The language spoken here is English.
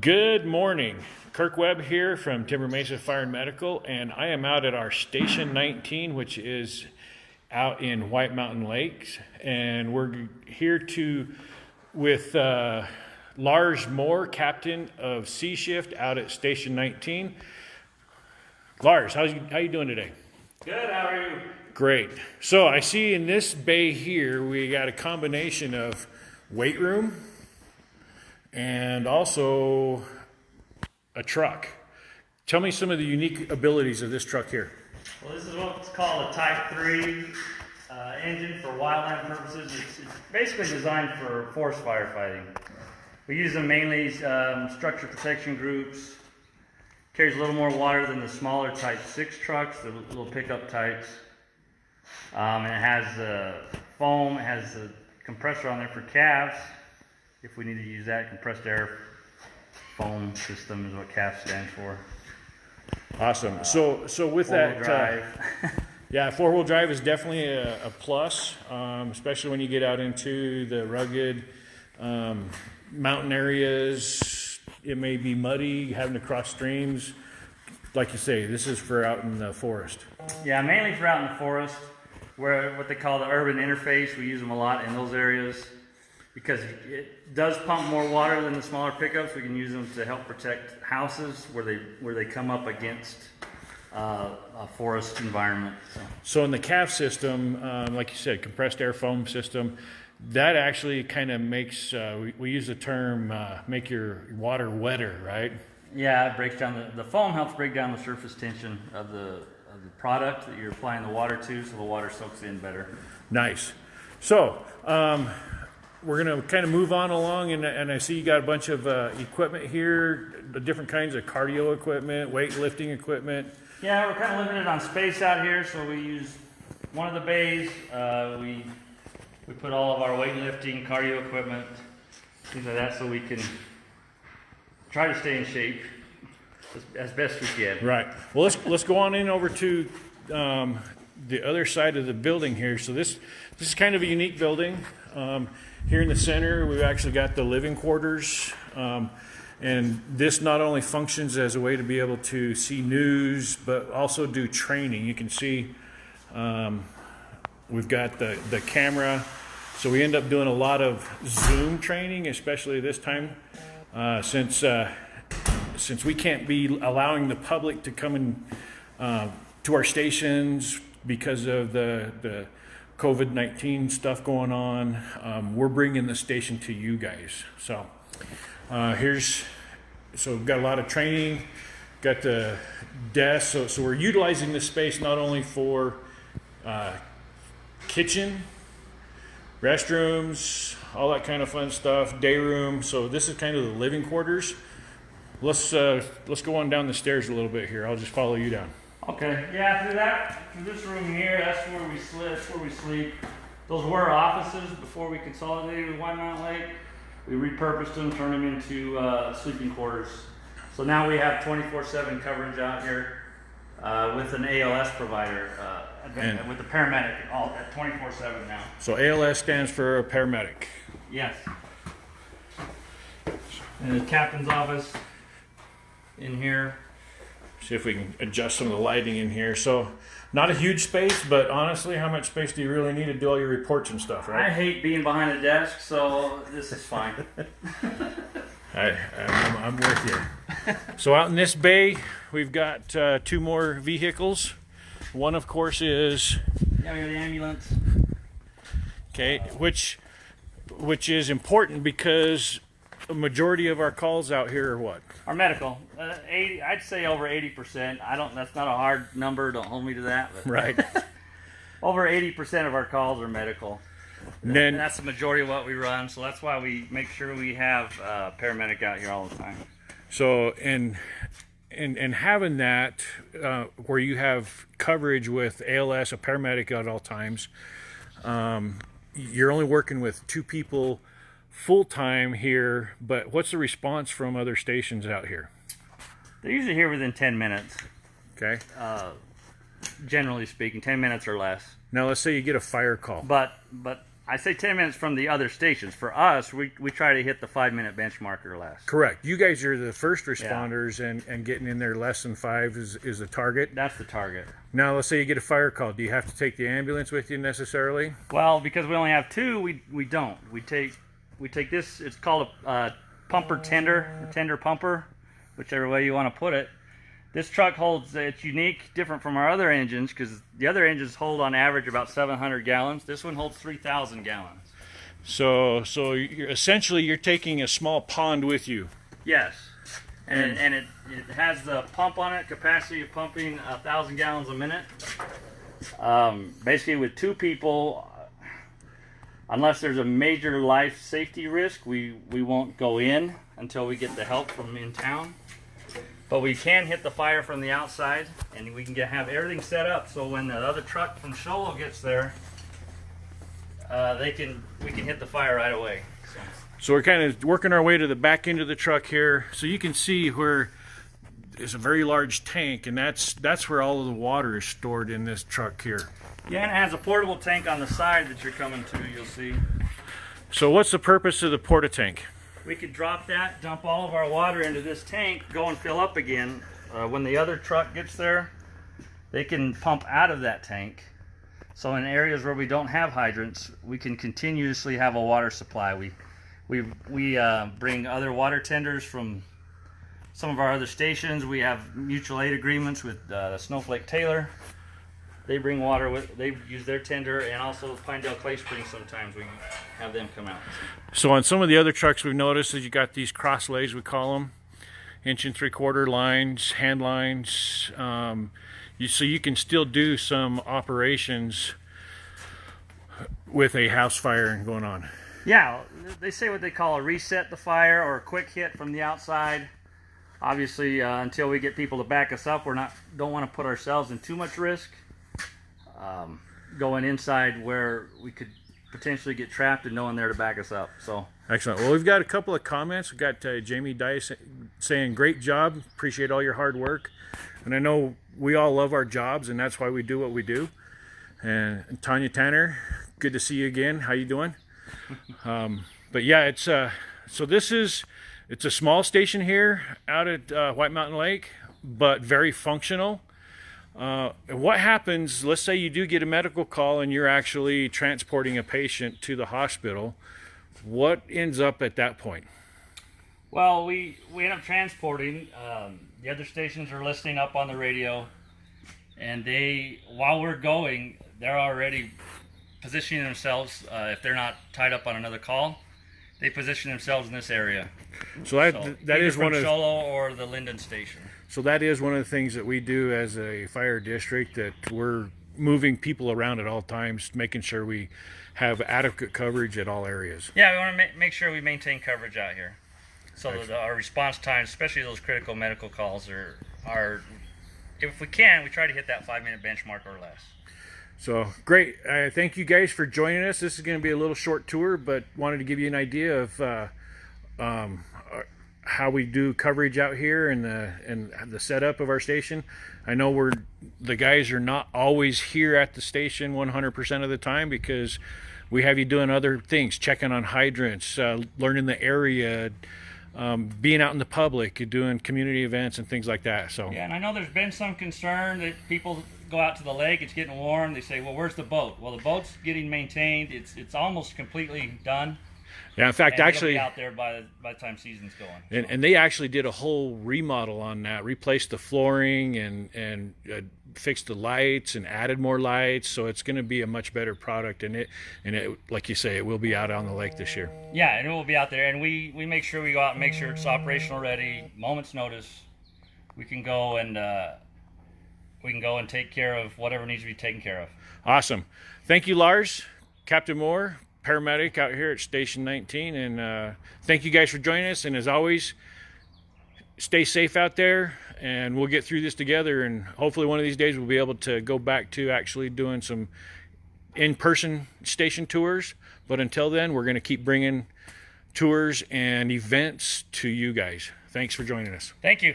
Good morning. Kirk Webb here from Timber Mesa Fire and Medical, and I am out at our Station 19, which is out in White Mountain Lakes, and we're here with Lars Moore, captain of Sea Shift out at Station 19. Lars, how you doing today? Good, how are you? Great. So I see in this bay here, we got a combination of weight room and also a truck. Tell me some of the unique abilities of this truck here. Well, this is what's called a Type 3 engine for wildland purposes. It's basically designed for forest firefighting. We use them mainly structure protection groups. Carries a little more water than the smaller Type 6 trucks, the little pickup types. And it has foam, it has a compressor on there for calves. If we need to use that, compressed air foam system is what CAF stands for. Awesome. So with that, drive. Yeah, four-wheel drive is definitely a plus, especially when you get out into the rugged mountain areas. It may be muddy, having to cross streams. Like you say, this is for out in the forest. Yeah, mainly for out in the forest, where what they call the urban interface. We use them a lot in those areas because it does pump more water than the smaller pickups. We can use them to help protect houses where they come up against a forest environment. So in the CAF system, like you said, compressed air foam system, that actually kind of makes, we use the term, make your water wetter, right? Yeah, it breaks down, the foam helps break down the surface tension of the product that you're applying the water to, so the water soaks in better. Nice. So, we're going to kind of move on along, and I see you got a bunch of equipment here, different kinds of cardio equipment, weightlifting equipment. Yeah, we're kind of limited on space out here, so we use one of the bays. We put all of our weightlifting, cardio equipment, things like that, so we can try to stay in shape as best we can. Right. Well, let's go on in over to the other side of the building here. So this is kind of a unique building. Here in the center, we've actually got the living quarters. And this not only functions as a way to be able to see news, but also do training. You can see we've got the camera. So we end up doing a lot of Zoom training, especially this time, since we can't be allowing the public to come in to our stations because of the COVID-19 stuff going on. We're bringing the station to you guys. So so we've got a lot of training, got the desk. So we're utilizing this space not only for kitchen, restrooms, all that kind of fun stuff, day room. So this is kind of the living quarters. Let's go on down the stairs a little bit here. I'll just follow you down. Okay. Yeah, through this room here, that's where we sleep. Those were offices before we consolidated with White Mountain Lake. We repurposed them, turned them into sleeping quarters. So now we have 24/7 coverage out here with an ALS provider, with the paramedic, all at 24/7 now. So ALS stands for paramedic. Yes. And the captain's office in here. See if we can adjust some of the lighting in here. So not a huge space, but honestly, how much space do you really need to do all your reports and stuff, right? I hate being behind a desk, so this is fine. I'm with you. So out in this bay, we've got two more vehicles. One, of course, is... Yeah, we got the ambulance. Okay, which is important because a majority of our calls out here are what? Our medical, I'd say over 80%. That's not a hard number. Don't hold me to that. But Right. over 80% of our calls are medical. And that's the majority of what we run. So that's why we make sure we have a paramedic out here all the time. So and having that where you have coverage with ALS, a paramedic at all times, you're only working with two people full-time here, but what's the response from other stations out here? They're usually here within 10 minutes. Okay. Generally speaking, 10 minutes or less. Now let's say you get a fire call. But I say 10 minutes from the other stations. For us, we try to hit the 5-minute benchmark or less. Correct. You guys are the first responders, and getting in there less than 5 is the target. That's the target. Now, let's say you get a fire call. Do you have to take the ambulance with you necessarily? Well, because we only have 2, we don't. We take this. It's called a pumper tender, tender pumper, whichever way you want to put it. This truck holds, it's unique, different from our other engines, because the other engines hold on average about 700 gallons. This one holds 3,000 gallons. So essentially you're taking a small pond with you. Yes, and it has the pump on it, capacity of pumping 1,000 gallons a minute. Basically with 2 people, unless there's a major life safety risk, we won't go in until we get the help from in town. But we can hit the fire from the outside, and we can have everything set up so when the other truck from Show Low gets there, we can hit the fire right away. So we're kind of working our way to the back end of the truck here, so you can see where there's a very large tank, and that's where all of the water is stored in this truck here. Yeah, and it has a portable tank on the side that you're coming to. You'll see. So what's the purpose of the porta tank? We could drop that, dump all of our water into this tank, go and fill up again. When the other truck gets there, they can pump out of that tank. So in areas where we don't have hydrants, we can continuously have a water supply. We bring other water tenders from some of our other stations. We have mutual aid agreements with Snowflake Taylor. They bring water they use their tender, and also Pinedale Clay Springs sometimes we have them come out. So on some of the other trucks we've noticed that you got these cross lays, we call them, 1 3/4 lines, hand lines. So you can still do some operations with a house fire going on. Yeah, they say what they call a reset the fire or a quick hit from the outside. Obviously, until we get people to back us up, don't want to put ourselves in too much risk. Going inside where we could potentially get trapped and no one there to back us up. So excellent. Well, we've got a couple of comments. We've got Jamie Dice saying, great job, appreciate all your hard work. And I know we all love our jobs, and that's why we do what we do. And Tanya Tanner, good to see you again. How you doing? But yeah, it's a small station here out at White Mountain Lake, but very functional. What happens, let's say you do get a medical call and you're actually transporting a patient to the hospital, what ends up at that point? Well, we end up transporting. The other stations are listening up on the radio, and while we're going, they're already positioning themselves. If they're not tied up on another call, they position themselves in this area. So that is one of Show Low or the Linden station. So that is one of the things that we do as a fire district, that we're moving people around at all times, making sure we have adequate coverage at all areas. Yeah, we want to make sure we maintain coverage out here, so that our response times, especially those critical medical calls, are if we can, we try to hit that 5-minute benchmark or less. So great. Thank you guys for joining us. This is going to be a little short tour, but wanted to give you an idea of how we do coverage out here and the setup of our station. I know the guys are not always here at the station 100% of the time, because we have you doing other things, checking on hydrants, learning the area, being out in the public, doing community events and things like that. So yeah, and I know there's been some concern that people go out to the lake, it's getting warm, they say, well, where's the boat? Well, the boat's getting maintained, it's almost completely done. Yeah, in fact, and actually, it'll be out there by the time season's going. And they actually did a whole remodel on that, replaced the flooring and fixed the lights and added more lights. So it's going to be a much better product, and it, like you say, it will be out on the lake this year. Yeah, and it will be out there, and we make sure we go out and make sure it's operational ready, moment's notice. We can go and take care of whatever needs to be taken care of. Awesome. Thank you, Lars, Captain Moore, paramedic out here at Station 19, and thank you guys for joining us. And as always, stay safe out there, and we'll get through this together, and hopefully one of these days we'll be able to go back to actually doing some in-person station tours. But until then, we're going to keep bringing tours and events to you guys. Thanks for joining us. Thank you.